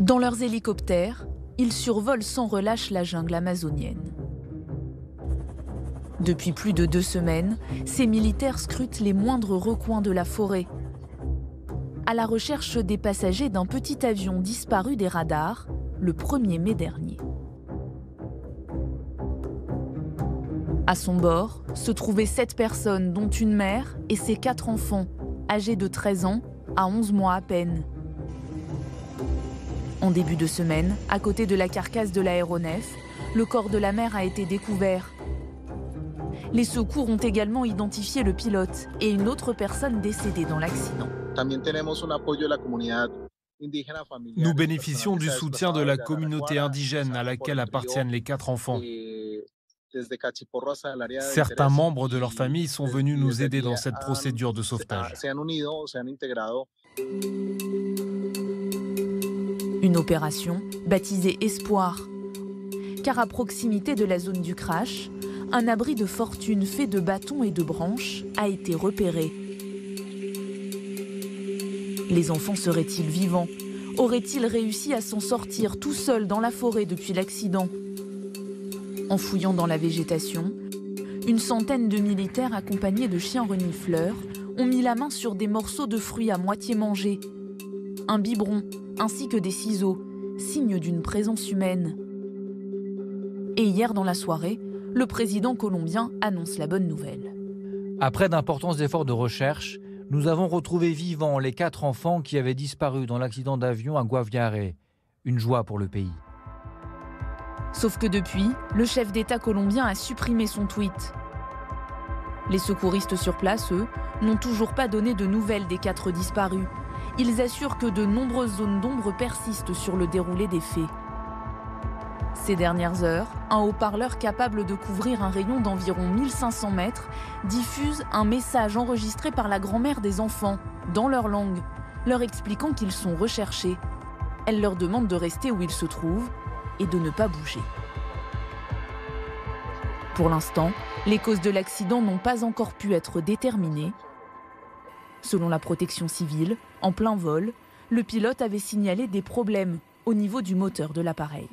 Dans leurs hélicoptères, ils survolent sans relâche la jungle amazonienne. Depuis plus de 2 semaines, ces militaires scrutent les moindres recoins de la forêt, à la recherche des passagers d'un petit avion disparu des radars le 1er mai dernier. À son bord se trouvaient 7 personnes, dont une mère et ses 4 enfants, âgés de 13 ans à 11 mois à peine. En début de semaine, à côté de la carcasse de l'aéronef, le corps de la mère a été découvert. Les secours ont également identifié le pilote et une autre personne décédée dans l'accident. Nous bénéficions du soutien de la communauté indigène à laquelle appartiennent les 4 enfants. Certains membres de leur famille sont venus nous aider dans cette procédure de sauvetage. Une opération baptisée Espoir, car à proximité de la zone du crash, un abri de fortune fait de bâtons et de branches a été repéré. Les enfants seraient-ils vivants? Auraient-ils réussi à s'en sortir tout seuls dans la forêt depuis l'accident? En fouillant dans la végétation, une centaine de militaires accompagnés de chiens renifleurs ont mis la main sur des morceaux de fruits à moitié mangés, un biberon ainsi que des ciseaux, signe d'une présence humaine. Et hier dans la soirée, le président colombien annonce la bonne nouvelle. Après d'importants efforts de recherche, nous avons retrouvé vivants les 4 enfants qui avaient disparu dans l'accident d'avion à Guaviare. Une joie pour le pays. Sauf que depuis, le chef d'État colombien a supprimé son tweet. Les secouristes sur place, eux, n'ont toujours pas donné de nouvelles des 4 disparus. Ils assurent que de nombreuses zones d'ombre persistent sur le déroulé des faits. Ces dernières heures, un haut-parleur capable de couvrir un rayon d'environ 1500 mètres diffuse un message enregistré par la grand-mère des enfants, dans leur langue, leur expliquant qu'ils sont recherchés. Elle leur demande de rester où ils se trouvent et de ne pas bouger. Pour l'instant, les causes de l'accident n'ont pas encore pu être déterminées. Selon la protection civile, en plein vol, le pilote avait signalé des problèmes au niveau du moteur de l'appareil.